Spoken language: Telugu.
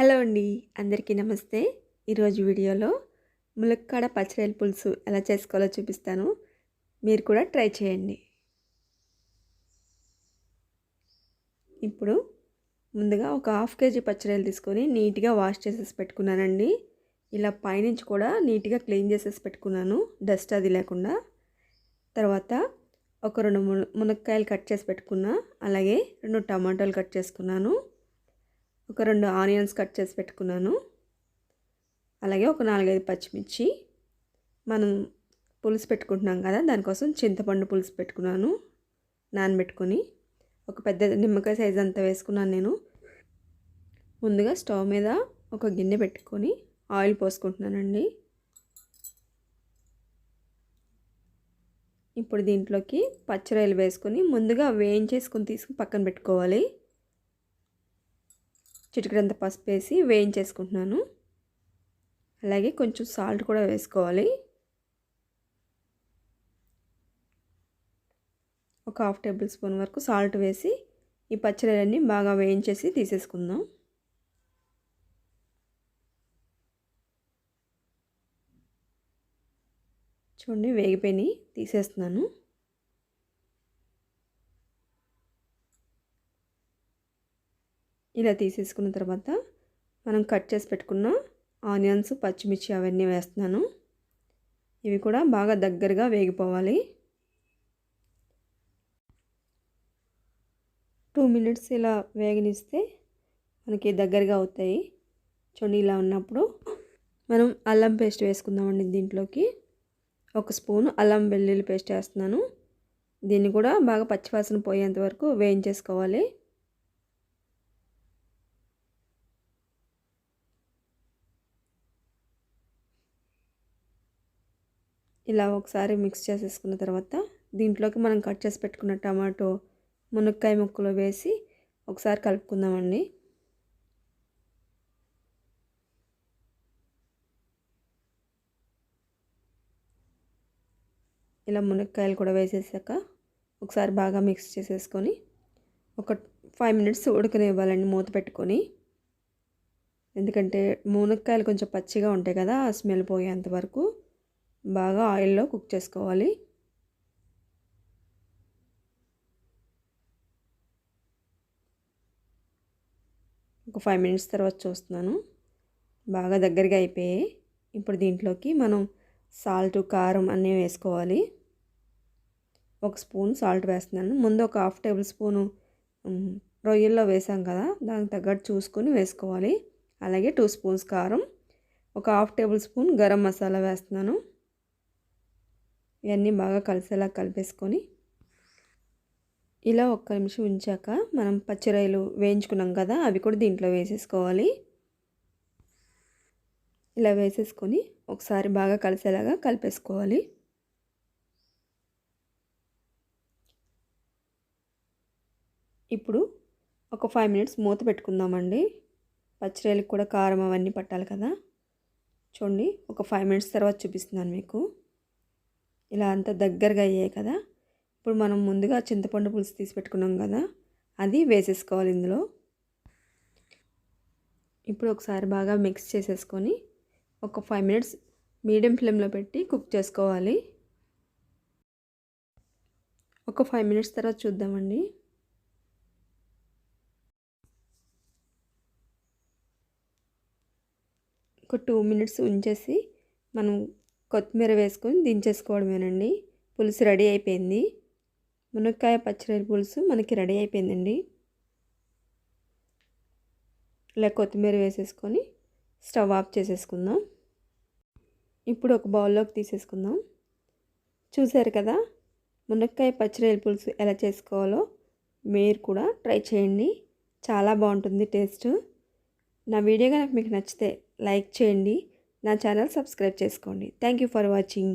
హలో అండి, అందరికీ నమస్తే. ఈరోజు వీడియోలో ములక్కాడ పచ్చిరొయ్యల పులుసు ఎలా చేసుకోవాలో చూపిస్తాను. మీరు కూడా ట్రై చేయండి. ఇప్పుడు ముందుగా ఒక హాఫ్ కేజీ పచ్చిరొయ్యలు తీసుకొని నీట్గా వాష్ చేసేసి పెట్టుకున్నానండి. ఇలా పైనుంచి కూడా నీట్గా క్లీన్ చేసేసి పెట్టుకున్నాను, డస్ట్ అది లేకుండా. తర్వాత ఒక 2 మునక్కాయలు కట్ చేసి పెట్టుకున్నా, అలాగే 2 టమాటాలు కట్ చేసుకున్నాను, ఒక 2 ఆనియన్స్ కట్ చేసి పెట్టుకున్నాను, అలాగే ఒక 4-5 పచ్చిమిర్చి. మనం పులుసు పెట్టుకుంటున్నాం కదా, దానికోసం చింతపండు పులుసు పెట్టుకున్నాను నానబెట్టుకొని. ఒక పెద్ద నిమ్మకాయ సైజ్ అంతా వేసుకున్నాను నేను. ముందుగా స్టవ్ మీద ఒక గిన్నె పెట్టుకొని ఆయిల్ పోసుకుంటున్నానండి. ఇప్పుడు దీంట్లోకి పచ్చిరొయ్యలు వేసుకొని ముందుగా వేయించేసుకొని తీసుకుని పక్కన పెట్టుకోవాలి. చిటికెడంత పసుపు వేసి వేయించేసుకుంటున్నాను. అలాగే కొంచెం సాల్ట్ కూడా వేసుకోవాలి. ఒక 1/2 టేబుల్ స్పూన్ వరకు సాల్ట్ వేసి ఈ పచ్చిరొయ్యలన్నీ బాగా వేయించేసి తీసేసుకుందాం. చూడండి, వేగిపోయి తీసేస్తున్నాను. ఇలా తీసేసుకున్న తర్వాత మనం కట్ చేసి పెట్టుకున్న ఆనియన్స్, పచ్చిమిర్చి అవన్నీ వేస్తున్నాను. ఇవి కూడా బాగా దగ్గరగా వేగిపోవాలి. 2 మినిట్స్ ఇలా వేగనిస్తే మనకి దగ్గరగా అవుతాయి. చూడండి, ఇలా ఉన్నప్పుడు మనం అల్లం పేస్ట్ వేసుకుందామండి. దీంట్లోకి 1 స్పూను అల్లం వెల్లుల్లి పేస్ట్ వేస్తున్నాను. దీన్ని కూడా బాగా పచ్చివాసన పోయేంత వరకు వేయించేసుకోవాలి. ఇలా ఒకసారి మిక్స్ చేసేసుకున్న తర్వాత దీంట్లోకి మనం కట్ చేసి పెట్టుకున్న టమాటో, మునక్కాయ ముక్కలు వేసి ఒకసారి కలుపుకుందామండి. ఇలా మునక్కాయలు కూడా వేసేసాక ఒకసారి బాగా మిక్స్ చేసేసుకొని ఒక 5 మినిట్స్ ఉడకనివ్వాలండి మూత పెట్టుకొని. ఎందుకంటే మునక్కాయలు కొంచెం పచ్చిగా ఉంటాయి కదా, ఆ స్మెల్ పోయేంత వరకు బాగా ఆయిల్లో కుక్ చేసుకోవాలి. ఒక 5 మినిట్స్ తర్వాత చూస్తున్నాను, బాగా దగ్గరగా అయిపోయాయి. ఇప్పుడు దీంట్లోకి మనం సాల్ట్, కారం అన్నీ వేసుకోవాలి. 1 స్పూన్ సాల్ట్ వేస్తున్నాను. ముందు ఒక 1/2 టేబుల్ స్పూను రొయ్యల్లో వేసాం కదా, దానికి తగ్గట్టు చూసుకొని వేసుకోవాలి. అలాగే 2 స్పూన్స్ కారం, ఒక 1/2 టేబుల్ స్పూన్ గరం మసాలా వేస్తున్నాను. ఇవన్నీ బాగా కలిసేలా కలిపేసుకొని ఇలా 1 నిమిషం ఉంచాక మనం పచ్చిరొయ్యలు వేయించుకున్నాం కదా, అవి కూడా దీంట్లో వేసేసుకోవాలి. ఇలా వేసేసుకొని ఒకసారి బాగా కలిసేలాగా కలిపేసుకోవాలి. ఇప్పుడు ఒక 5 మినిట్స్ మూత పెట్టుకుందామండి. పచ్చిరొయ్యలకు కూడా కారం అవన్నీ పట్టాలి కదా. చూడండి, ఒక 5 మినిట్స్ తర్వాత చూపిస్తున్నాను మీకు. ఇలా అంతా దగ్గరగా అయ్యాయి కదా. ఇప్పుడు మనం ముందుగా చింతపండు పులుసు తీసి పెట్టుకున్నాం కదా, అది వేసేసుకోవాలి ఇందులో. ఇప్పుడు ఒకసారి బాగా మిక్స్ చేసేసుకొని ఒక 5 మినిట్స్ మీడియం ఫ్లేమ్లో పెట్టి కుక్ చేసుకోవాలి. ఒక 5 మినిట్స్ తర్వాత చూద్దామండి. ఒక 2 మినిట్స్ ఉంచేసి మనం కొత్తిమీర వేసుకొని దించేసుకోవడమేనండి. పులుసు రెడీ అయిపోయింది. మునక్కాయ పచ్చిరొయ్యల పులుసు మనకి రెడీ అయిపోయిందండి. ఇలా కొత్తిమీర వేసేసుకొని స్టవ్ ఆఫ్ చేసేసుకుందాం. ఇప్పుడు ఒక బౌల్లోకి తీసేసుకుందాం. చూసారు కదా, మునక్కాయ పచ్చిరొయ్యల పులుసు ఎలా చేసుకోవాలో మీరు కూడా ట్రై చేయండి. చాలా బాగుంటుంది టేస్ట్. నా వీడియో కనుక మీకు నచ్చితే లైక్ చేయండి, నా ఛానల్ సబ్స్క్రైబ్ చేసుకోండి. Thank you for watching.